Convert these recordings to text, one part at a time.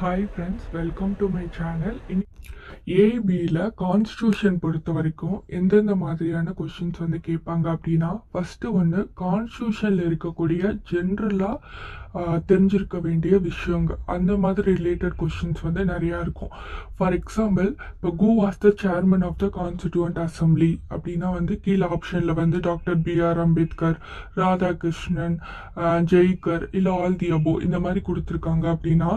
Hi friends, welcome to my channel. ஏபியில் constitution பொறுத்த வரைக்கும் எந்தெந்த மாதிரியான கொஷின்ஸ் வந்து கேட்பாங்க அப்படின்னா, ஃபஸ்ட்டு ஒன்று கான்ஸ்டியூஷனில் இருக்கக்கூடிய ஜென்ரலாக தெரிஞ்சிருக்க வேண்டிய விஷயங்கள், அந்த மாதிரி ரிலேட்டட் கொஷின்ஸ் வந்து நிறையா இருக்கும். ஃபார் எக்ஸாம்பிள், இப்போ who was the chairman of the constituent assembly அப்படின்னா வந்து கீழே ஆப்ஷனில் வந்து டாக்டர் பிஆர் அம்பேத்கர், ராதாகிருஷ்ணன், ஜெய்கர் இல்லை ஆல் தி அபோ இந்த மாதிரி கொடுத்துருக்காங்க. அப்படின்னா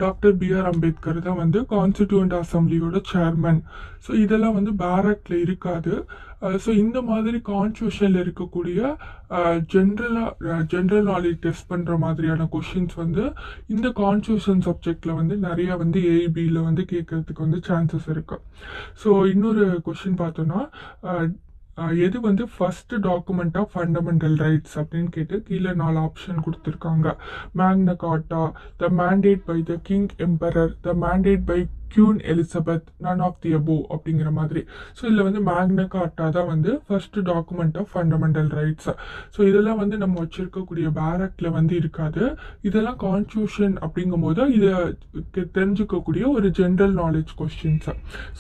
டாக்டர் பிஆர் அம்பேத்கர் தான் வந்து கான்ஸ்டியூண்ட் அசம்பிளியோட சேர்மன். ஸோ இதெல்லாம் வந்து பேரக்ட்ல இருக்காது. ஸோ இந்த மாதிரி கான்ஸ்டியூஷனில் இருக்கக்கூடிய ஜென்ரல் நாலேஜ் டெஸ்ட் பண்ணுற மாதிரியான கொஷின்ஸ் வந்து இந்த கான்ஸ்டியூஷன் சப்ஜெக்டில் வந்து நிறையா வந்து ஏபியில் வந்து கேட்கறதுக்கு வந்து சான்சஸ் இருக்கு. ஸோ இன்னொரு கொஷின் பார்த்தோன்னா, எது வந்து first document of fundamental rights அப்படின்னு கேட்டு கீழே 4 ஆப்ஷன் கொடுத்துருக்காங்க. Magna Carta, the mandate by the king emperor, the mandate by queen Elizabeth, none of the above அப்படிங்கிற மாதிரி. ஸோ இதில் வந்து மேக்னா கார்ட்டா தான் வந்து first document of fundamental rights. So இதெல்லாம் வந்து நம்ம வச்சிருக்கக்கூடிய பேரக்டில் வந்து இருக்காது. இதெல்லாம் கான்ஸ்டியூஷன் அப்படிங்கும்போது இதை தெரிஞ்சுக்கக்கூடிய ஒரு ஜென்ரல் நாலேஜ் கொஸ்டின்ஸ்.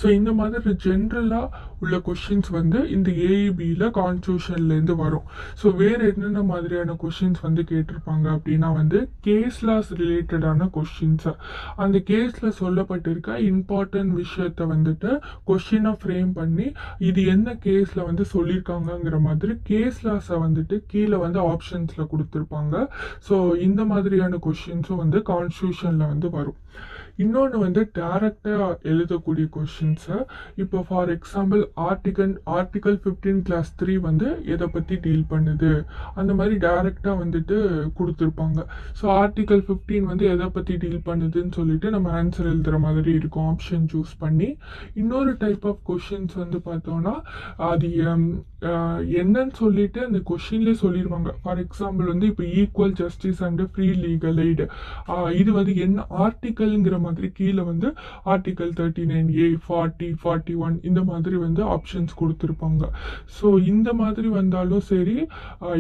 ஸோ இந்த மாதிரி ஜென்ரலாக உள்ள கொஷின்ஸ் வந்து இந்த ஏஇபியில் கான்ஸ்டியூஷன்லேருந்து வரும். ஸோ வேறு என்னென்ன மாதிரியான கொஷின்ஸ் வந்து கேட்டிருப்பாங்க அப்படின்னா வந்து கேஸ் லாஸ் ரிலேட்டடான கொஷின்ஸ். அந்த கேஸில் சொல்லப்பட்டிருக்க இம்பார்ட்டன்ட் விஷயத்த வந்துட்டு கொஷினை ஃப்ரேம் பண்ணி இது என்ன கேஸில் வந்து சொல்லியிருக்காங்கங்கிற மாதிரி கேஸ் லாஸை வந்துட்டு கீழே வந்து ஆப்ஷன்ஸில் கொடுத்துருப்பாங்க. ஸோ இந்த மாதிரியான கொஷின்ஸும் வந்து கான்ஸ்டியூஷனில் வந்து வரும். இன்னொன்று வந்து டைரக்டாக எழுதக்கூடிய கொஷின்ஸை, இப்போ ஃபார் எக்ஸாம்பிள் ஆர்டிகல் 15 வந்து எதை பற்றி டீல் பண்ணுது அந்த மாதிரி டைரக்டாக வந்துட்டு கொடுத்துருப்பாங்க. ஸோ ஆர்டிகல் 15 வந்து எதை பற்றி டீல் பண்ணுதுன்னு சொல்லிட்டு நம்ம ஆன்சர் எழுதுகிற மாதிரி இருக்கும் ஆப்ஷன் சூஸ் பண்ணி. இன்னொரு டைப் ஆஃப் கொஷின்ஸ் வந்து பார்த்தோன்னா, அது என்னன்னு சொல்லிட்டு அந்த கொஷின்லேயே சொல்லிடுவாங்க. ஃபார் எக்ஸாம்பிள் வந்து இப்போ equal justice and free legal aid, இது வந்து என்ன ஆர்டிக்கல்ங்கிற மாதிரி கீழே வந்து ஆர்டிகல் 39A, 40, 41 இந்த மாதிரி வந்து ஆப்ஷன்ஸ் கொடுத்துருப்பாங்க. ஸோ இந்த மாதிரி வந்தாலும் சரி,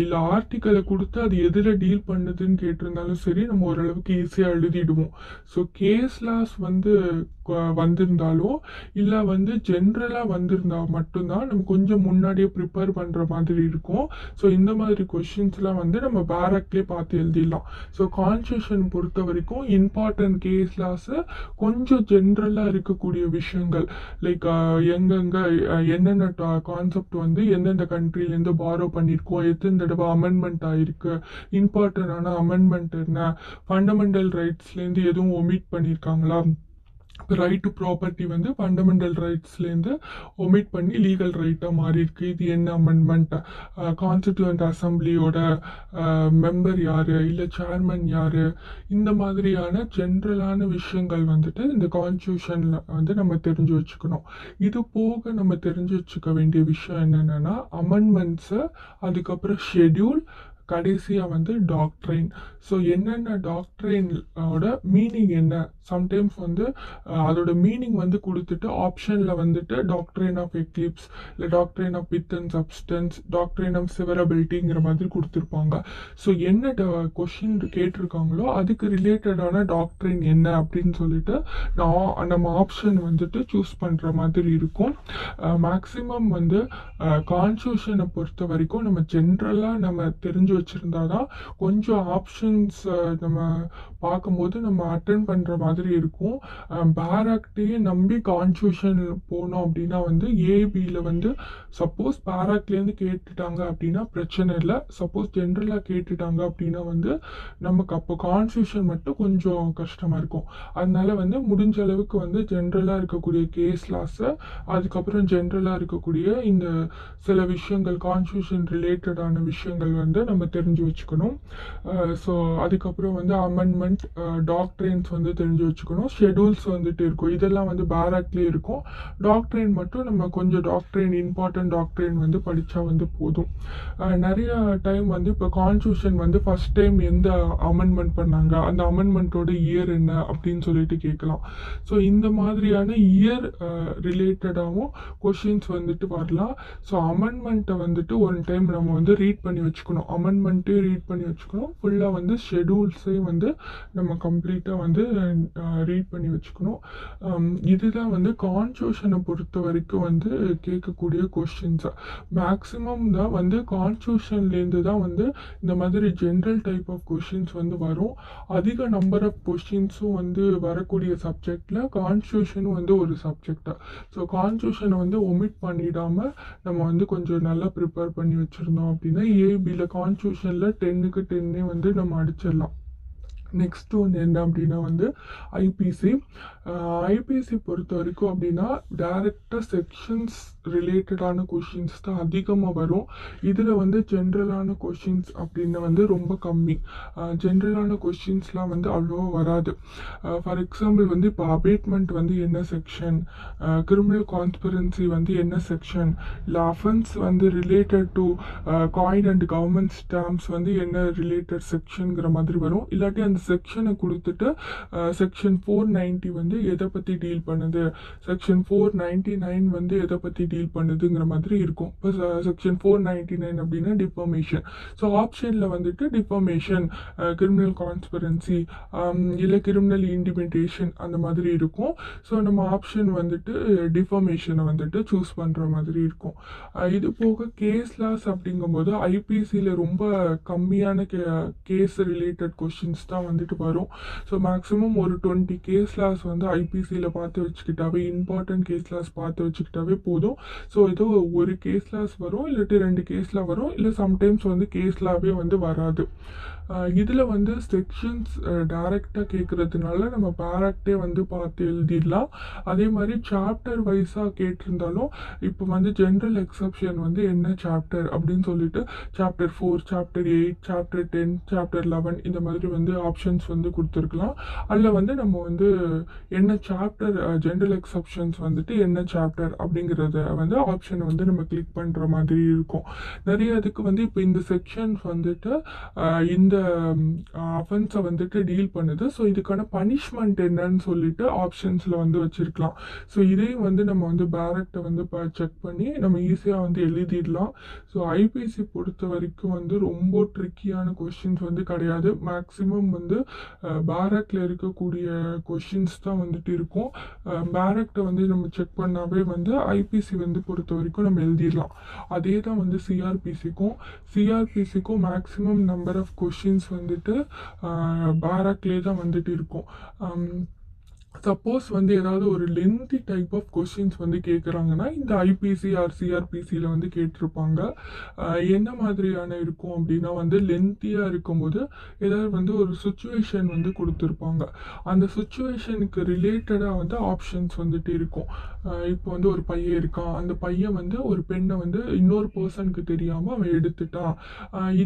இல்லை ஆர்டிக்கலை கொடுத்து அது எதில் டீல் பண்ணுதுன்னு கேட்டிருந்தாலும் சரி, நம்ம ஓரளவுக்கு ஈஸியாக எழுதிடுவோம். ஸோ கேஸ் லாஸ் வந்து வந்திருந்தாலும் இல்லை வந்து ஜென்ரலாக வந்திருந்தால் மட்டும்தான் நம்ம கொஞ்சம் முன்னாடியே ப்ரிப்பேர் பண்ணுற மாதிரி இருக்கும். ஸோ இந்த மாதிரி கொஷின்ஸ்லாம் வந்து நம்ம பேரக்ட்லேயே பார்த்து எழுதிடலாம். ஸோ கான்ஸ்டியூஷன் பொறுத்த வரைக்கும் இம்பார்ட்டன்ட் கேஸ் லாஸு கொஞ்சம் ஜென்ரலாக இருக்கக்கூடிய விஷயங்கள், லைக் எங்கெங்கே என்னென்ன கான்செப்ட் வந்து எந்தெந்த கண்ட்ரிலேருந்து பாரோ பண்ணியிருக்கோம், எத்தனை தடவை அமெண்ட்மெண்ட் ஆகிருக்கு, இம்பார்ட்டண்டான அமெண்ட்மெண்ட் என்ன, ஃபண்டமெண்டல் ரைட்ஸ்லேருந்து எதுவும் ஒமிட் பண்ணியிருக்காங்களா, ரைட் டு ப்ராப்பர்ட்டி வந்து ஃபண்டமெண்டல் ரைட்ஸ்லேருந்து ஒமிட் பண்ணி லீகல் ரைட்டாக மாறி இருக்கு, இது என்ன அமெண்ட்மெண்ட், கான்ஸ்டியூண்ட் அசம்பிளியோட மெம்பர் யார் இல்லை சேர்மன் யார், இந்த மாதிரியான ஜென்ரலான விஷயங்கள் வந்துட்டு இந்த கான்ஸ்டியூஷனில் வந்து நம்ம தெரிஞ்சு வச்சுக்கணும். இது போக நம்ம தெரிஞ்சு வச்சுக்க வேண்டிய விஷயம் என்னென்னா அமெண்ட்மெண்ட்ஸு, அதுக்கப்புறம் ஷெட்யூல், கடைசியாக வந்து டாக்ட்ரைன். ஸோ என்னென்ன டாக்ட்ரைனோட மீனிங் என்ன, சம்டைம்ஸ் வந்து அதோட மீனிங் வந்து கொடுத்துட்டு ஆப்ஷனில் வந்துட்டு டாக்ட்ரைன் ஆஃப் எக்லிப்ஸ் இல்லை doctrine of pith and substance, doctrine of சிவரபிலிட்டிங்கிற மாதிரி கொடுத்துருப்பாங்க. ஸோ என்ன கொஷின் கேட்டிருக்காங்களோ அதுக்கு ரிலேட்டடான டாக்ட்ரைன் என்ன அப்படின்னு சொல்லிட்டு நம்ம ஆப்ஷன் வந்துட்டு சூஸ் பண்ணுற மாதிரி இருக்கும். மேக்ஸிமம் வந்து கான்ஸ்டியூஷனை பொறுத்த வரைக்கும் நம்ம ஜென்ரலாக நம்ம தெரிஞ்சு வச்சுருந்தாதான் கொஞ்சம் ஆப்ஷன்ஸ் நம்ம பார்க்கும்போது நம்ம அட்டென்ட் பண்ணுற மாதிரி இருக்கும். பேராக்டையே நம்பி கான்ஸ்டியூஷன் போனோம் அப்படின்னா வந்து ஏபியில் வந்து சப்போஸ் பேராக்ட்லேருந்து கேட்டுட்டாங்க அப்படின்னா பிரச்சனை இல்லை. சப்போஸ் ஜென்ரலாக கேட்டுட்டாங்க அப்படின்னா வந்து நமக்கு அப்போ கான்ஸ்டியூஷன் மட்டும் கொஞ்சம் கஷ்டமாக இருக்கும். அதனால வந்து முடிஞ்ச அளவுக்கு வந்து ஜென்ரலாக இருக்கக்கூடிய கேஸ் லாஸை, அதுக்கப்புறம் ஜென்ரலாக இருக்கக்கூடிய இந்த சில விஷயங்கள் கான்ஸ்டியூஷன் ரிலேட்டடான விஷயங்கள் வந்து நம்ம தெரிஞ்சு வச்சுக்கணும். ஸோ அதுக்கப்புறம் வந்து அமெண்ட்மெண்ட், டாக்ட்ரைன்ஸ் வந்து தெரிஞ்சு வச்சுக்கணும். ஷெட்யூல்ஸ் வந்துட்டு இருக்கும், இதெல்லாம் வந்து பேராக்ட்லேயே இருக்கும். டாக்ட்ரைன் மட்டும் நம்ம கொஞ்சம் இம்பார்ட்டன்ட் டாக்ட்ரைன் வந்து படித்தா வந்து போதும். நிறைய டைம் வந்து இப்போ கான்ஸ்டியூஷன் வந்து ஃபர்ஸ்ட் டைம் எந்த அமெண்ட்மெண்ட் பண்ணாங்க, அந்த அமெண்ட்மெண்ட்டோட இயர் என்ன அப்படின்னு சொல்லிட்டு கேட்கலாம். ஸோ இந்த மாதிரியான இயர் ரிலேட்டடாகவும் கொஷின்ஸ் வந்துட்டு வரலாம். ஸோ அமெண்ட்மெண்ட்டை வந்துட்டு ஒன் டைம் நம்ம வந்து ரீட் பண்ணி வச்சுக்கணும். கவர்மெண்ட்டே ரீட் பண்ணி வச்சுக்கணும். ஃபுல்லாக வந்து ஷெடியூல்ஸையும் வந்து நம்ம கம்ப்ளீட்டாக வந்து ரீட் பண்ணி வச்சுக்கணும். இதுதான் வந்து கான்ஸ்டியூஷனை பொறுத்த வரைக்கும் வந்து கேட்கக்கூடிய கொஸ்டின்ஸ். மேக்ஸிமம் தான் வந்து கான்ஸ்டியூஷன்லேருந்து தான் வந்து இந்த மாதிரி ஜென்ரல் டைப் ஆஃப் கொஸ்டின்ஸ் வந்து வரும். அதிக நம்பர் ஆஃப் கொஸ்டின்ஸும் வந்து வரக்கூடிய சப்ஜெக்டில் கான்ஸ்டியூஷனும் வந்து ஒரு சப்ஜெக்டாக. ஸோ கான்ஸ்டியூஷனை வந்து ஒமிட் பண்ணிடாமல் நம்ம வந்து கொஞ்சம் நல்லா ப்ரிப்பேர் பண்ணி வச்சுருந்தோம் அப்படின்னா ஏபியில் கான்ஸ்டியூஷனில் 10க்கு 10 வந்து நம்ம அடிச்சிடலாம். நெக்ஸ்ட் ஒன்று என்ன அப்படின்னா வந்து ஐபிசி. ஐபிசி பொறுத்த வரைக்கும் அப்படின்னா டைரக்டாக செக்ஷன்ஸ் ரிலேட்டடான கொஷின்ஸ் தான் அதிகமாக வரும். இதில் வந்து ஜென்ரலான கொஷின்ஸ் அப்படின்னு வந்து ரொம்ப கம்மி. ஜென்ரலான கொஷின்ஸ்லாம் வந்து அவ்வளோவா வராது. ஃபார் எக்ஸாம்பிள் வந்து இப்போ அபேட்மெண்ட் வந்து என்ன செக்ஷன், கிரிமினல் கான்ஸ்பிரன்சி வந்து என்ன செக்ஷன், இல்லை அஃபென்ஸ் வந்து related to coin and government stamps வந்து என்ன ரிலேட்டட் செக்ஷனுங்கிற மாதிரி வரும். இல்லாட்டி அந்த செக்ஷனை கொடுத்துட்டு செக்ஷன் 490 வந்து எதை பற்றி டீல் பண்ணுது, செக்ஷன் 499 வந்து எதை பற்றி டீல் பண்ணுதுங்கிற மாதிரி இருக்கும். இப்போ செக்ஷன் 499 அப்படின்னா டிஃபர்மேஷன். ஸோ ஆப்ஷனில் வந்துட்டு டிஃபர்மேஷன், கிரிமினல் கான்ஸ்பிரன்சி, இல்லை கிரிமினல் இன்டிமிடேஷன் அந்த மாதிரி இருக்கும். ஸோ நம்ம ஆப்ஷன் வந்துட்டு டிஃபர்மேஷனை வந்துட்டு சூஸ் பண்ணுற மாதிரி இருக்கும். இது போக கேஸ் லாஸ் அப்படிங்கும்போது ஐபிசியில் ரொம்ப கம்மியான கேஸ் ரிலேட்டட் கொஷின்ஸ் தான் வந்துட்டு வரும். ஸோ மேக்ஸிமம் ஒரு 20 கேஸ் லாஸ் வந்து ஐபிசியில் பார்த்து வச்சுக்கிட்டாவே, இம்பார்ட்டன்ட் கேஸ் லாஸ் பார்த்து வச்சுக்கிட்டாவே போதும். ஸோ ஏதோ ஒரு கேஸ் லாஸ் வரும், இல்லாட்டி 2 கேஸ்லாம் வரும், இல்லை சம்டைம்ஸ் வந்து கேஸ்லாவே வந்து வராது. இதில் வந்து செக்ஷன்ஸ் டைரெக்டாக கேட்குறதுனால நம்ம பேராக்டே வந்து பார்த்து எழுதிடலாம். அதே மாதிரி சாப்டர் வைஸாக கேட்டிருந்தாலும் இப்போ வந்து ஜென்ரல் எக்ஸப்ஷன் வந்து என்ன சாப்டர் அப்படின்னு சொல்லிட்டு சாப்டர் 4, சாப்டர் 8, சாப்டர் 10, சாப்டர் 11 இந்த மாதிரி வந்து ஆப்ஷன்ஸ் வந்து கொடுத்துருக்கலாம். அதில் வந்து நம்ம வந்து என்ன சாப்டர், ஜென்ரல் எக்ஸப்ஷன்ஸ் வந்துட்டு என்ன சாப்டர் அப்படிங்கிறத வந்து ஆப்ஷனை வந்து நம்ம கிளிக் பண்ணுற மாதிரி இருக்கும். நிறைய அதுக்கு வந்து இப்போ இந்த செக்ஷன்ஸ் வந்துட்டு இந்த அஃபென்ஸை வந்துட்டு டீல் பண்ணுது. ஸோ இதுக்கான பனிஷ்மெண்ட் என்னன்னு சொல்லிட்டு ஆப்ஷன்ஸில் வந்து வச்சுருக்கலாம். ஸோ இதையும் வந்து நம்ம வந்து பேரக்டை வந்து செக் பண்ணி நம்ம ஈஸியாக வந்து எழுதிடலாம். ஸோ ஐபிசி பொறுத்த வரைக்கும் வந்து ரொம்ப ட்ரிக்கியான கொஷின்ஸ் வந்து கிடையாது. மேக்ஸிமம் வந்து பேரக்டில் இருக்கக்கூடிய கொஷின்ஸ் தான் வந்துட்டு இருக்கும். பேரக்டை வந்து நம்ம செக் பண்ணாவே வந்து ஐபிசி வந்து பொறுத்த வரைக்கும் நம்ம எழுதிடலாம். அதே தான் வந்து சிஆர்பிசிக்கும் மேக்ஸிமம் நம்பர் ஆஃப் கொஷின்ஸ் வந்துட்டு பேரக்ட்லேயே தான் வந்துட்டு இருக்கும். சப்போஸ் வந்து ஏதாவது ஒரு லென்த்தி டைப் ஆஃப் கொஸ்டின்ஸ் வந்து கேட்குறாங்கன்னா இந்த ஐபிசி ஆர் சிஆர்பிசியில் வந்து கேட்டிருப்பாங்க. என்ன மாதிரியான இருக்கும் அப்படின்னா வந்து லென்த்தியாக இருக்கும்போது ஏதாவது வந்து ஒரு சுச்சுவேஷன் வந்து கொடுத்துருப்பாங்க. அந்த சுச்சுவேஷனுக்கு ரிலேட்டடாக வந்து ஆப்ஷன்ஸ் வந்துட்டு இருக்கும். இப்போ வந்து ஒரு பையன் இருக்கான், அந்த பையன் வந்து ஒரு பெண்ணை வந்து இன்னொரு பர்சனுக்கு தெரியாமல் அவன் எடுத்துட்டான்.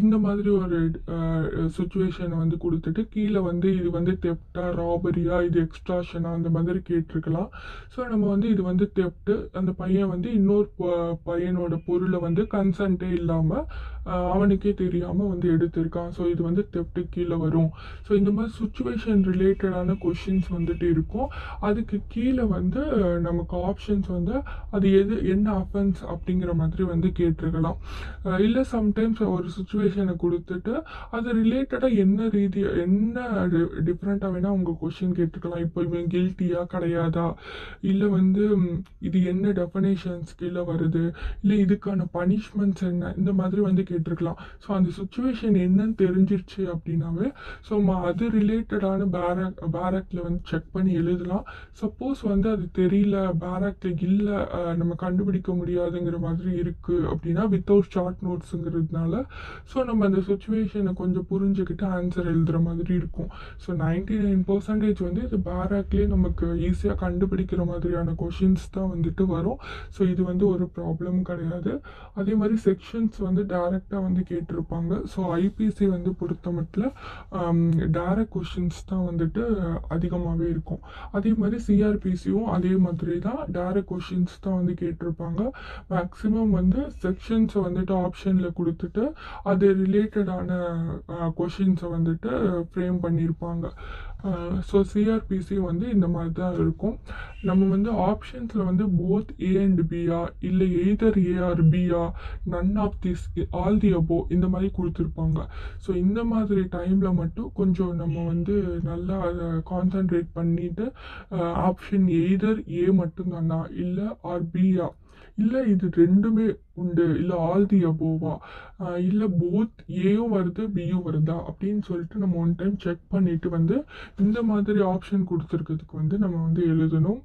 இந்த மாதிரி ஒரு சுச்சுவேஷனை வந்து கொடுத்துட்டு கீழே வந்து இது வந்து தெப்டா, ராபரியா, இது எக்ஸ்ட்ராஷன் அந்த மாதிரி கேட்டிருக்கலாம். ஸோ நம்ம வந்து இது வந்து தெப்ட்டு, அந்த பையன் வந்து இன்னொரு பையனோட பொருளை வந்து கன்சன்ட்டே இல்லாமல் அவனுக்கே தெரியாமல் வந்து எடுத்திருக்கான். ஸோ இது வந்து தெப்ட்டு கீழே வரும். ஸோ இந்த மாதிரி சுச்சுவேஷன் ரிலேட்டடான கொஷின்ஸ் வந்துட்டு இருக்கும். அதுக்கு கீழே வந்து நமக்கு ஆப்ஷன்ஸ் வந்து அது என்ன அஃபென்ஸ் அப்படிங்கிற மாதிரி வந்து கேட்டிருக்கலாம். இல்லை சம்டைம்ஸ் ஒரு சுச்சுவேஷனை கொடுத்துட்டு அது ரிலேட்டடாக என்ன டிஃப்ரெண்ட்டாக வேணால் அவங்க கொஷின் கேட்டிருக்கலாம். இப்போ இவன் கில்ட்டியா கிடையாதா, இல்லை வந்து இது என்ன டெஃபனேஷன்ஸ் கீழே வருது, இல்லை இதுக்கான பனிஷ்மெண்ட்ஸ் என்ன, இந்த மாதிரி வந்து கேட்டிருக்கலாம். ஸோ அந்த சுச்சுவேஷன் என்னன்னு தெரிஞ்சிருச்சு அப்படின்னாவே ஸோ அது ரிலேட்டடான பேரக்டில் வந்து செக் பண்ணி எழுதலாம். சப்போஸ் வந்து அது தெரியல, பேரக்டில் இல்லை, நம்ம கண்டுபிடிக்க முடியாதுங்கிற மாதிரி இருக்குது அப்படின்னா வித்தவுட் ஷார்ட் நோட்ஸுங்கிறதுனால ஸோ நம்ம அந்த சுச்சுவேஷனை கொஞ்சம் புரிஞ்சுக்கிட்டு ஆன்சர் எழுதுகிற மாதிரி இருக்கும். ஸோ 99% வந்து இது பேராக்லேயே நமக்கு ஈஸியாக கண்டுபிடிக்கிற மாதிரியான கொஷின்ஸ் தான் வந்துட்டு வரும். ஸோ இது வந்து ஒரு ப்ராப்ளம் கிடையாது. அதே மாதிரி செக்ஷன்ஸ் வந்து டைரெக்டாக வந்து கேட்டிருப்பாங்க. ஸோ ஐபிசி வந்து பொறுத்த மட்டும் டைரக்ட் கொஷின்ஸ் தான் வந்துட்டு அதிகமாகவே இருக்கும். அதே மாதிரி சிஆர்பிசியும் அதே மாதிரி தான் டைரக்ட் கொஷின்ஸ் தான் வந்து கேட்டிருப்பாங்க. மேக்ஸிமம் வந்து செக்ஷன்ஸை வந்துட்டு ஆப்ஷனில் கொடுத்துட்டு அது ரிலேட்டடான கொஷின்ஸை வந்துட்டு ஃப்ரேம் பண்ணியிருப்பாங்க. ஸோ சிஆர்பிசி வந்து இந்த மாதிரி தான் இருக்கும். நம்ம வந்து ஆப்ஷன்ஸில் வந்து போத் ஏ அண்ட் பியா இல்லை எய்தர் ஏ ஆர் பியா, none of this, all the above இந்த மாதிரி கொடுத்துருப்பாங்க. ஸோ இந்த மாதிரி டைமில் மட்டும் கொஞ்சம் நம்ம வந்து நல்லா அதை கான்சன்ட்ரேட் பண்ணிவிட்டு ஆப்ஷன் எய்தர் ஏ மட்டும்தானா இல்லை ஆர் பியா, இல்லை இது ரெண்டுமே உண்டு, இல்லை ஆல் தி அபோவா, இல்லை போத் ஏயும் வருது பியும் வருதா அப்படின்னு சொல்லிட்டு நம்ம ஒன் டைம் செக் பண்ணிட்டு வந்து இந்த மாதிரி ஆப்ஷன் கொடுத்துருக்கிறதுக்கு வந்து நம்ம வந்து எழுதணும்.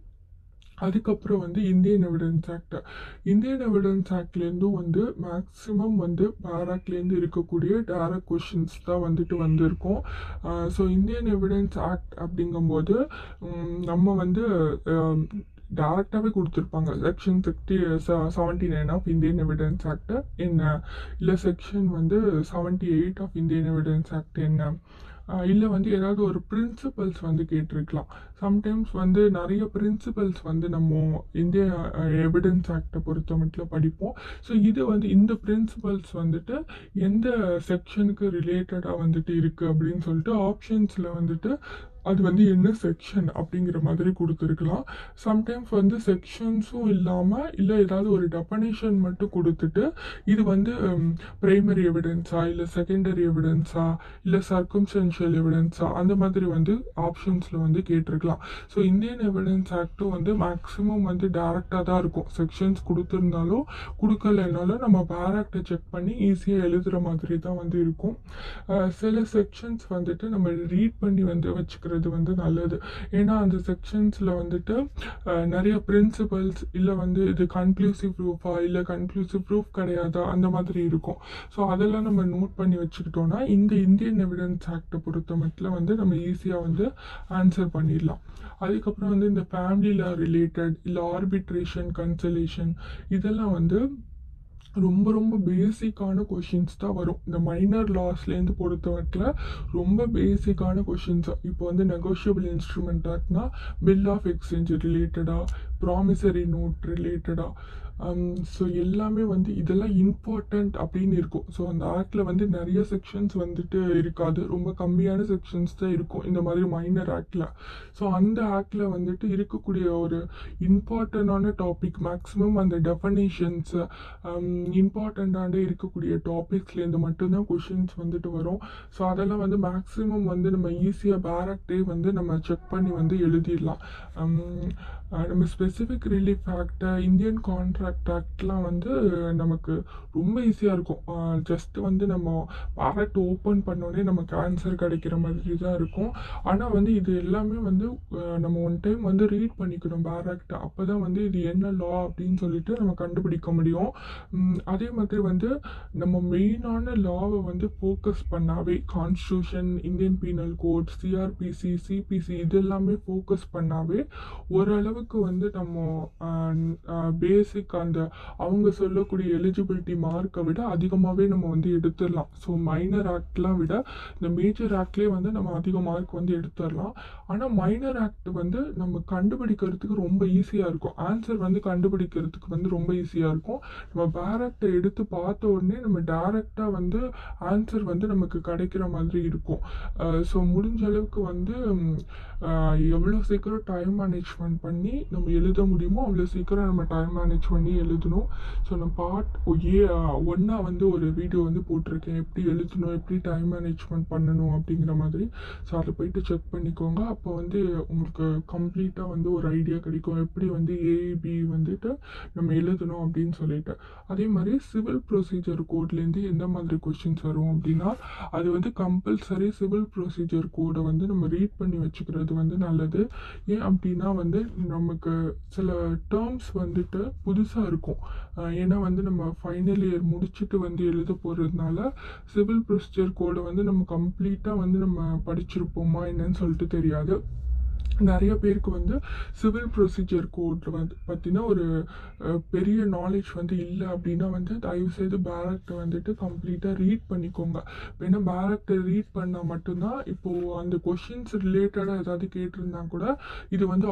அதுக்கப்புறம் வந்து Indian evidence act. Indian evidence ஆக்ட்லேருந்தும் வந்து மேக்ஸிமம் வந்து பேராக்லேருந்து இருக்கக்கூடிய டேரக்ட் கொஷின்ஸ் தான் வந்துட்டு வந்திருக்கும். ஸோ இந்தியன் எவிடன்ஸ் ஆக்ட் அப்படிங்கும்போது நம்ம வந்து டேரெக்டாகவே கொடுத்துருப்பாங்க. Section 79 of Indian evidence act என்ன, இல்லை செக்ஷன் வந்து 78 ஆஃப் இந்தியன் எவிடன்ஸ் ஆக்ட் என்ன, இல்லை வந்து ஏதாவது ஒரு பிரின்சிபல்ஸ் வந்து கேட்டிருக்கலாம். சம்டைம்ஸ் வந்து நிறைய பிரின்சிபல்ஸ் வந்து நம்ம இந்திய எவிடன்ஸ் ஆக்டை பொறுத்த மட்டும் படிப்போம். ஸோ இது வந்து இந்த பிரின்சிபல்ஸ் வந்துட்டு எந்த செக்ஷனுக்கு ரிலேட்டடாக வந்துட்டு இருக்குது அப்படின்னு சொல்லிட்டு ஆப்ஷன்ஸில் வந்துட்டு அது வந்து என்ன செக்ஷன் அப்படிங்கிற மாதிரி கொடுத்துருக்கலாம். சம்டைம்ஸ் வந்து செக்ஷன்ஸும் இல்லாமல் இல்லை ஏதாவது ஒரு டெஃபனேஷன் மட்டும் கொடுத்துட்டு இது வந்து பிரைமரி எவிடன்ஸா இல்லை செகண்டரி எவிடன்ஸா இல்லை சர்க்கம்ஸ்டன்ஷியல் எவிடன்ஸா அந்த மாதிரி வந்து ஆப்ஷன்ஸில் வந்து கேட்டிருக்கலாம். ஸோ இந்தியன் எவிடன்ஸ் ஆக்டும் வந்து மேக்ஸிமம் வந்து டேரெக்டாக தான் இருக்கும். செக்ஷன்ஸ் கொடுத்துருந்தாலும் கொடுக்கலைனாலும் நம்ம பேராக்டை செக் பண்ணி ஈஸியாக எழுதுகிற மாதிரி தான் வந்து இருக்கும். சில செக்ஷன்ஸ் வந்துட்டு நம்ம ரீட் பண்ணி வந்து வச்சுக்கிற வந்து நல்லது. ஏன்னா அந்த செக்ஷன்ஸில் வந்துட்டு நிறைய பிரின்சிபல்ஸ் இல்லை வந்து இது கன்க்ளூசிவ் ப்ரூஃபா இல்லை கன்க்ளூசிவ் ப்ரூஃப் கிடையாதா அந்த மாதிரி இருக்கும். ஸோ அதெல்லாம் நம்ம நோட் பண்ணி வச்சுக்கிட்டோம்னா இந்த இந்தியன் எவிடன்ஸ் ஆக்டை பொறுத்த மட்டும் வந்து நம்ம ஈஸியாக வந்து ஆன்சர் பண்ணிடலாம். அதுக்கப்புறம் வந்து இந்த ஃபேமிலி லா ரிலேட்டட் இல்லை ஆர்பிட்ரேஷன், கன்சலேஷன் இதெல்லாம் வந்து ரொம்ப ரொம்ப பேசிக்கான கொஷின்ஸ் தான் வரும். இந்த மைனர் லாஸ்லேருந்து பொறுத்தவரையில் ரொம்ப பேசிக்கான கொஷின்ஸ். இப்போ வந்து நெகோஷியபிள் இன்ஸ்ட்ருமெண்ட் ஆக்ட்னா பில் ஆஃப் எக்ஸ்சேஞ்ச் ரிலேட்டடாக, ப்ராமிசரி நோட் ரிலேட்டடாக, ஸோ எல்லாமே வந்து இதெல்லாம் இம்பார்ட்டண்ட் அப்படின்னு இருக்கும். ஸோ அந்த ஆக்டில் வந்து நிறைய செக்ஷன்ஸ் வந்துட்டு இருக்காது, ரொம்ப கம்மியான செக்ஷன்ஸ் தான் இருக்கும் இந்த மாதிரி மைனர் ஆக்டில். ஸோ அந்த ஆக்டில் வந்துட்டு இருக்கக்கூடிய ஒரு இம்பார்ட்டண்டான டாபிக் மேக்ஸிமம் அந்த டெஃபனேஷன்ஸ் இம்பார்ட்டண்ட்டான இருக்கக்கூடிய டாபிக்ஸ்லேருந்து மட்டும்தான் கொஷின்ஸ் வந்துட்டு வரும். ஸோ அதெல்லாம் வந்து மேக்ஸிமம் வந்து நம்ம ஈஸியாக பேராக்டே வந்து நம்ம செக் பண்ணி வந்து எழுதிடலாம். நம்ம specific relief act, Indian contract ஆக்ட்லாம் வந்து நமக்கு ரொம்ப ஈஸியாக இருக்கும். ஜஸ்ட் வந்து நம்ம பேராக்ட் ஓப்பன் பண்ணோடனே நமக்கு ஆன்சர் கிடைக்கிற மாதிரி தான் இருக்கும். ஆனால் வந்து இது எல்லாமே வந்து நம்ம ஒன் டைம் வந்து ரீட் பண்ணிக்கணும் பேராக்ட். அப்போ தான் வந்து இது என்ன லா அப்படின்னு சொல்லிட்டு நம்ம கண்டுபிடிக்க முடியும். அதே மாதிரி வந்து நம்ம மெயினான லாவை வந்து ஃபோக்கஸ் பண்ணாவே constitution, Indian penal code, CrPC, CPC இது எல்லாமே ஃபோக்கஸ் பண்ணாவே ஓரளவுக்கு வந்து நம்ம பேசிக் அந்த அவங்க சொல்லக்கூடிய எலிஜிபிலிட்டி மார்க்கை விட அதிகமாகவே நம்ம வந்து எடுத்துடலாம். ஸோ மைனர் ஆக்ட்லாம் விட இந்த மேஜர் ஆக்ட்லேயே வந்து நம்ம அதிக மார்க் வந்து எடுத்துடலாம். ஆனால் மைனர் ஆக்ட் வந்து நம்ம கண்டுபிடிக்கிறதுக்கு ரொம்ப ஈஸியாக இருக்கும். ஆன்சர் வந்து கண்டுபிடிக்கிறதுக்கு வந்து ரொம்ப ஈஸியாக இருக்கும். நம்ம பேராக்டை எடுத்து பார்த்த உடனே நம்ம டைரெக்டாக வந்து ஆன்சர் வந்து நமக்கு கிடைக்கிற மாதிரி இருக்கும். ஸோ முடிஞ்ச அளவுக்கு வந்து எவ்வளோ சீக்கிரம் டைம் மேனேஜ்மெண்ட் பண்ணி நம்ம எழுத முடியுமோ அவ்வளோ சீக்கிரம் நம்ம டைம் மேனேஜ் பண்ணி எழுதணும். ஸோ நான் ஒன்றா வந்து ஒரு வீடியோ வந்து போட்டிருக்கேன், எப்படி எழுதணும், எப்படி டைம் மேனேஜ்மெண்ட் பண்ணணும் அப்படிங்கிற மாதிரி. ஸோ அதை போயிட்டு செக் பண்ணிக்கோங்க. அப்போ வந்து உங்களுக்கு கம்ப்ளீட்டாக வந்து ஒரு ஐடியா கிடைக்கும் எப்படி வந்து ஏபி வந்துட்டு நம்ம எழுதணும் அப்படின்னு சொல்லிட்டு. அதே மாதிரி சிவில் ப்ரொசீஜர் கோட்லேருந்து எந்த மாதிரி கொஸ்டின்ஸ் வரும் அப்படின்னா அது வந்து கம்பல்சரி சிவில் ப்ரொசீஜர் கோடை வந்து நம்ம ரீட் பண்ணி வச்சுக்கிறது வந்து நல்லது. ஏன் அப்படின்னா வந்து நமக்கு சில டேர்ம்ஸ் வந்துட்டு புதுசாக இருக்கும். ஏன்னா வந்து நம்ம ஃபைனல் இயர் முடிச்சுட்டு வந்து எழுத போகிறதுனால சிவில் ப்ரொசீஜர் கோடை வந்து நம்ம கம்ப்ளீட்டாக வந்து நம்ம படிச்சிருப்போமா என்னன்னு சொல்லிட்டு தெரியாது. நிறைய பேருக்கு வந்து சிவில் ப்ரொசீஜர் கோடில் வந்து பார்த்திங்கன்னா ஒரு பெரிய நாலேஜ் வந்து இல்லை அப்படின்னா வந்து தயவுசெய்து பேராக்டை வந்துட்டு கம்ப்ளீட்டாக ரீட் பண்ணிக்கோங்க. ஏன்னா பேராக்டை ரீட் பண்ணால் மட்டும்தான் இப்போது அந்த கொஷின்ஸ் ரிலேட்டடாக ஏதாவது கேட்டிருந்தா கூட இது வந்து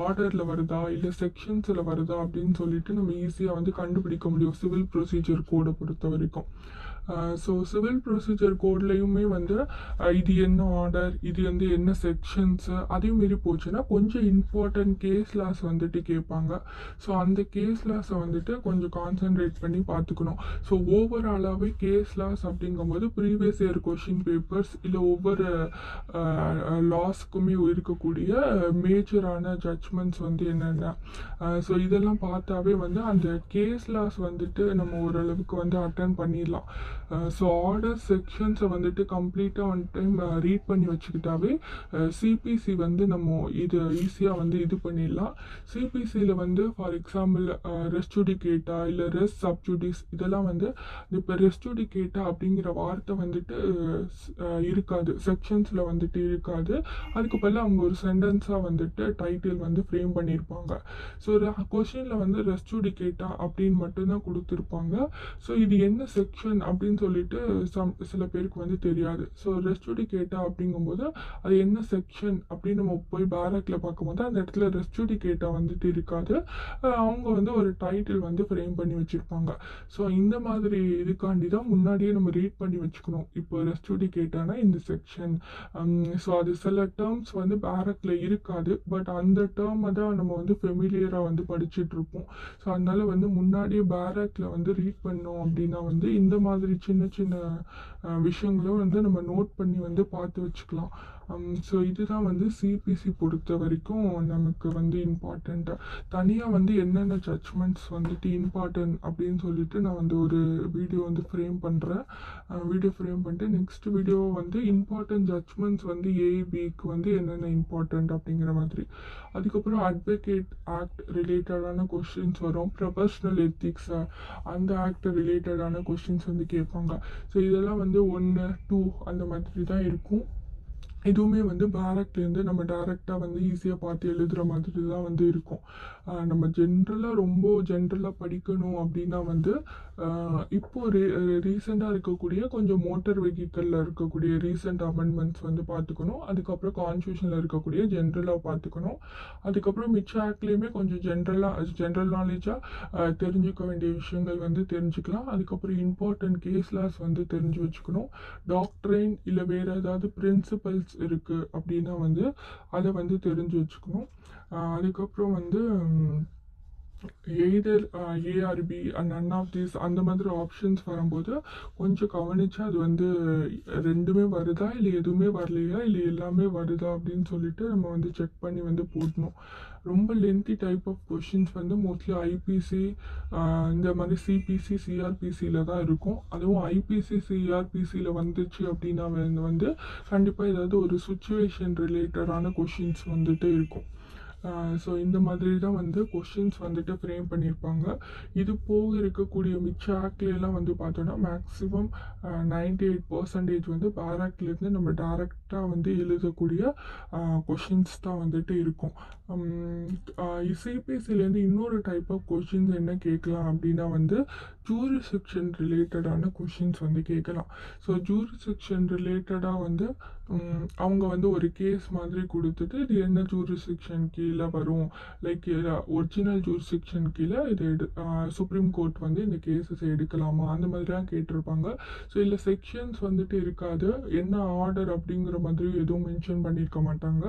ஆர்டரில் வருதா இல்லை செக்ஷன்ஸில் வருதா அப்படின்னு சொல்லிட்டு நம்ம ஈஸியாக வந்து கண்டுபிடிக்க முடியும் சிவில் ப்ரொசீஜர் கோடை பொறுத்த வரைக்கும். ஸோ சிவில் ப்ரொசீஜர் கோட்லேயுமே வந்து இது என்ன ஆர்டர், இது வந்து என்ன செக்ஷன்ஸு, அதையும் மீறி போச்சுன்னா கொஞ்சம் இம்பார்ட்டன்ட் கேஸ் லாஸ் வந்துட்டு கேட்பாங்க. ஸோ அந்த கேஸ் லாஸை வந்துட்டு கொஞ்சம் கான்சென்ட்ரேட் பண்ணி பார்த்துக்கணும். ஸோ ஓவராலாகவே கேஸ் லாஸ் அப்படிங்கும்போது ப்ரீவியஸ் இயர் கொஷின் பேப்பர்ஸ் இல்லை ஒவ்வொரு லாஸ்க்குமே இருக்கக்கூடிய மேஜரான ஜட்ஜ்மெண்ட்ஸ் வந்து என்னென்ன, ஸோ இதெல்லாம் பார்த்தாவே வந்து அந்த கேஸ் லாஸ் வந்துட்டு நம்ம ஓரளவுக்கு வந்து அட்டன் பண்ணிடலாம். ஸோ ஆர்டர் செக்ஷன்ஸை வந்துட்டு கம்ப்ளீட்டாக ஒன் டைம் ரீட் பண்ணி வச்சுக்கிட்டாவே சிபிசி வந்து நம்ம இது ஈஸியாக வந்து இது பண்ணிடலாம். சிபிசியில் வந்து ஃபார் எக்ஸாம்பிள் ரெஸ்டுடிகேட்டா இல்லை ரெஸ் சப்ஜுடிஸ் இதெல்லாம் வந்து இப்போ ரெஸ்டுடிகேட்டா அப்படிங்கிற வார்த்தை வந்துட்டு இருக்காது, செக்ஷன்ஸில் வந்துட்டு இருக்காது. அதுக்கு பதிலாக அவங்க ஒரு சென்டென்ஸாக வந்துட்டு டைட்டில் வந்து ஃப்ரேம் பண்ணியிருப்பாங்க. ஸோ கொஷினில் வந்து ரெஸ்டுடிகேட்டா அப்படின்னு மட்டும்தான் கொடுத்துருப்பாங்க. ஸோ இது என்ன செக்ஷன் அப்படின்னு சொல்லிட்டு சில பேருக்கு வந்து தெரியாது. ஸோ ரெஸ்டுடிகேட்டா அப்படிங்கும்போது அது என்ன செக்ஷன் அப்படின்னு நம்ம போய் பேரக்கில் பார்க்கும்போது அந்த இடத்துல ரெஸ்டுடிகேட்டா வந்துட்டு இருக்காது, அவங்க வந்து ஒரு டைட்டில் வந்து ஃப்ரேம் பண்ணி வச்சுருப்பாங்க. ஸோ இந்த மாதிரி இதுக்காண்டி தான் முன்னாடியே நம்ம ரீட் பண்ணி வச்சுக்கணும். இப்போ ரெஸ்டுடிகேட்டானா இந்த செக்ஷன், ஸோ அது சில டேர்ம்ஸ் வந்து பேரக்கில் இருக்காது, பட் அந்த டேர்மை தான் நம்ம வந்து ஃபெமிலியராக வந்து படிச்சுட்டு இருப்போம். ஸோ அதனால வந்து முன்னாடியே பேரக்கில் வந்து ரீட் பண்ணோம் அப்படின்னா வந்து இந்த மாதிரி சின்ன சின்ன விஷயங்களும் வந்து நம்ம நோட் பண்ணி வந்து பார்த்து வச்சுக்கலாம். ஸோ இதுதான் வந்து சிபிசி பொறுத்த வரைக்கும் நமக்கு வந்து இம்பார்ட்டண்ட்டாக தனியாக வந்து என்னென்ன ஜட்ஜ்மெண்ட்ஸ் வந்துட்டு இம்பார்ட்டன்ட் அப்படின்னு சொல்லிட்டு நான் வந்து ஒரு வீடியோ வந்து ஃப்ரேம் பண்ணுறேன். வீடியோ ஃப்ரேம் பண்ணிட்டு நெக்ஸ்ட் வீடியோ வந்து இம்பார்ட்டன்ட் ஜட்ஜ்மெண்ட்ஸ் வந்து ஏபிக்கு வந்து என்னென்ன இம்பார்ட்டன்ட் அப்படிங்கிற மாதிரி. அதுக்கப்புறம் அட்வொகேட் ஆக்ட் ரிலேட்டடான கொஸ்டின்ஸ் வரும், ப்ரொஃபஷ்னல் எத்திக்ஸ் அந்த ஆக்ட் ரிலேட்டடான கொஸ்டின்ஸ் வந்து கேட்பாங்க. ஸோ இதெல்லாம் வந்து 1, 2 அந்த மாதிரி தான் இருக்கும். இதுவுமே வந்து பேரக்லேருந்து நம்ம டேரெக்டாக வந்து ஈஸியாக பார்த்து எழுதுகிற மாதிரி தான் வந்து இருக்கும். நம்ம ரொம்ப ஜென்ரலாக படிக்கணும் அப்படின்னா வந்து இப்போது ரீசெண்டாக இருக்கக்கூடிய கொஞ்சம் மோட்டார் வெஹிக்கிளில் இருக்கக்கூடிய ரீசெண்ட் அமெண்ட்மெண்ட்ஸ் வந்து பார்த்துக்கணும். அதுக்கப்புறம் கான்ஸ்டியூஷனில் இருக்கக்கூடிய ஜென்ரலாக பார்த்துக்கணும். அதுக்கப்புறம் மிச்ச ஆக்ட்லேயுமே கொஞ்சம் ஜென்ரல் நாலேஜாக தெரிஞ்சுக்க வேண்டிய விஷயங்கள் வந்து தெரிஞ்சுக்கலாம். அதுக்கப்புறம் இம்பார்ட்டன்ட் கேஸ் லாஸ் வந்து தெரிஞ்சு வச்சுக்கணும். டாக்ட்ரைன் இல்லை வேறு ஏதாவது பிரின்சிபல்ஸ் இருக்குது அப்படின்னா வந்து அதை வந்து தெரிஞ்சு வச்சுக்கணும். அதுக்கப்புறம் வந்து either A or B and none of these அந்த மாதிரி ஆப்ஷன்ஸ் வரும்போது கொஞ்சம் கவனித்து அது வந்து ரெண்டுமே வருதா இல்லை எதுவுமே வரலையா இல்லை எல்லாமே வருதா அப்படின்னு சொல்லிட்டு நம்ம வந்து செக் பண்ணி வந்து போடணும். ரொம்ப லென்த்தி டைப் ஆஃப் கொஷின்ஸ் வந்து மோஸ்ட்லி ஐபிசி இந்த மாதிரி சிபிசி சிஆர்பிசியில் தான் இருக்கும். அதுவும் ஐபிசி சிஆர்பிசியில் வந்துச்சு அப்படின்னா வந்து கண்டிப்பாக ஏதாவது ஒரு சுச்சுவேஷன் ரிலேட்டடான கொஷின்ஸ் வந்துட்டு இருக்கும். ஸோ இந்த மாதிரி தான் வந்து கொஷின்ஸ் வந்துட்டு ஃப்ரேம் பண்ணியிருப்பாங்க. இது போக இருக்கக்கூடிய மிச்ச ஆக்ட்லாம் வந்து பார்த்தோன்னா மேக்ஸிமம் 98% வந்து பேராக்ட்லேருந்து நம்ம டேரெக்டாக வந்து எழுதக்கூடிய கொஷின்ஸ் தான் வந்துட்டு இருக்கும். சிபிஎஸ்சிலேருந்து இன்னொரு டைப் ஆஃப் கொஷின்ஸ் என்ன கேட்கலாம் அப்படின்னா வந்து ஜூரிஸ்டிக்ஷன் ரிலேட்டடான கொஷின்ஸ் வந்து கேட்கலாம். ஸோ ஜூரிஸ்டிக்ஷன் ரிலேட்டடாக வந்து அவங்க வந்து ஒரு கேஸ் மாதிரி கொடுத்துட்டு இது என்ன ஜூரிஸ்டிக்ஷன் கீழே வரும், லைக் ஒரிஜினல் ஜூரிஸ்டிக்ஷன் கீழே இது சுப்ரீம் கோர்ட் வந்து இந்த கேஸஸ் எடுக்கலாமா அந்த மாதிரிலாம் கேட்டிருப்பாங்க. ஸோ இல்லை செக்ஷன்ஸ் வந்துட்டு இருக்காது, என்ன ஆர்டர் அப்படிங்கிற மாதிரி எதுவும் மென்ஷன் பண்ணியிருக்க மாட்டாங்க.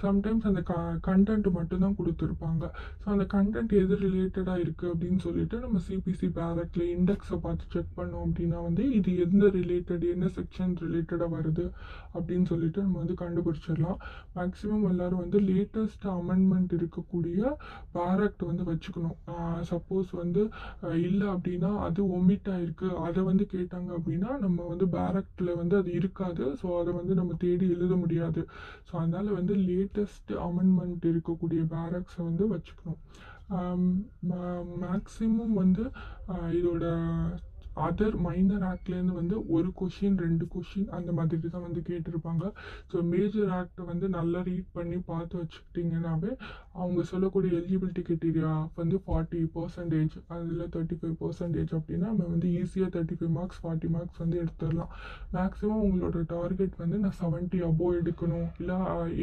சம்டைம்ஸ் அந்த கண்டென்ட் மட்டும்தான் கொடுத்துருப்பாங்க. ஸோ அந்த கண்டென்ட் எது ரிலேட்டடாக இருக்குது அப்படின்னு சொல்லிட்டு நம்ம சிபிசி பேரக்டில் இண்டெக்ஸை பார்த்து செக் பண்ணோம் அப்படின்னா வந்து இது எந்த ரிலேட்டட் என்ன செக்ஷன் ரிலேட்டடாக வருது அப்படின்னு சொல்லிட்டு நம்ம வந்து கண்டுபிடிச்சிடலாம். மேக்ஸிமம் எல்லோரும் வந்து லேட்டஸ்ட் அமெண்ட்மெண்ட் இருக்கக்கூடிய பேராக்ட் வந்து வச்சுக்கணும். சப்போஸ் வந்து இல்லை அப்படின்னா அது ஒமிட் ஆகிருக்கு அதை வந்து கேட்டாங்க அப்படின்னா நம்ம வந்து பேராக்டில் வந்து அது இருக்காது. ஸோ அதை வந்து நம்ம தேடி எழுத முடியாது. ஸோ அதனால் வந்து லேட்டஸ்ட் அமெண்ட்மெண்ட் இருக்கக்கூடிய பேராக்ஸை வந்து வச்சுக்கணும். மேக்ஸிமம் வந்து இதோட அதர் மைனர் ஆக்ட்லேருந்து வந்து ஒரு கொஷின் 2 கொஷின் அந்த மாதிரி தான் வந்து கேட்டிருப்பாங்க. ஸோ மேஜர் ஆக்டை வந்து நல்லா ரீட் பண்ணி பார்த்து வச்சுக்கிட்டிங்கன்னாவே அவங்க சொல்லக்கூடிய எலிஜிபிலிட்டி கிரைட்டீரியா வந்து 40%, அதில் 35% அப்படின்னா நம்ம வந்து ஈஸியாக 35 மார்க்ஸ் 40 மார்க்ஸ் வந்து எடுத்துடலாம். மேக்ஸிமம் உங்களோட டார்கெட் வந்து நான் 70 அபோவ் எடுக்கணும் இல்லை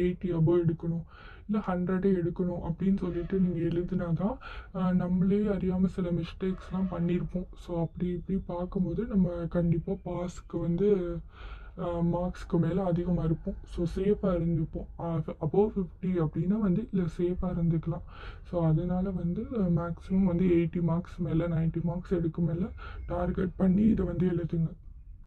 80 அபோவ் எடுக்கணும் இல்லை 100 எடுக்கணும் அப்படின்னு சொல்லிட்டு நீங்கள் எழுதுனா தான் நம்மளே அறியாமல் சில மிஸ்டேக்ஸ்லாம் பண்ணியிருப்போம். ஸோ அப்படி இப்படி பார்க்கும்போது நம்ம கண்டிப்பாக பாஸுக்கு வந்து மார்க்ஸ்க்கு மேலே அதிகமாக இருப்போம். ஸோ சேஃபாக இருந்துப்போம். அபோவ் 50 அப்படின்னா வந்து இல்லை சேஃபாக இருந்துக்கலாம். ஸோ அதனால வந்து மேக்ஸிமம் வந்து 80 மார்க்ஸ் மேலே 90 மார்க்ஸ் எடுக்க மேலே டார்கெட் பண்ணி இதை வந்து எழுதுங்க.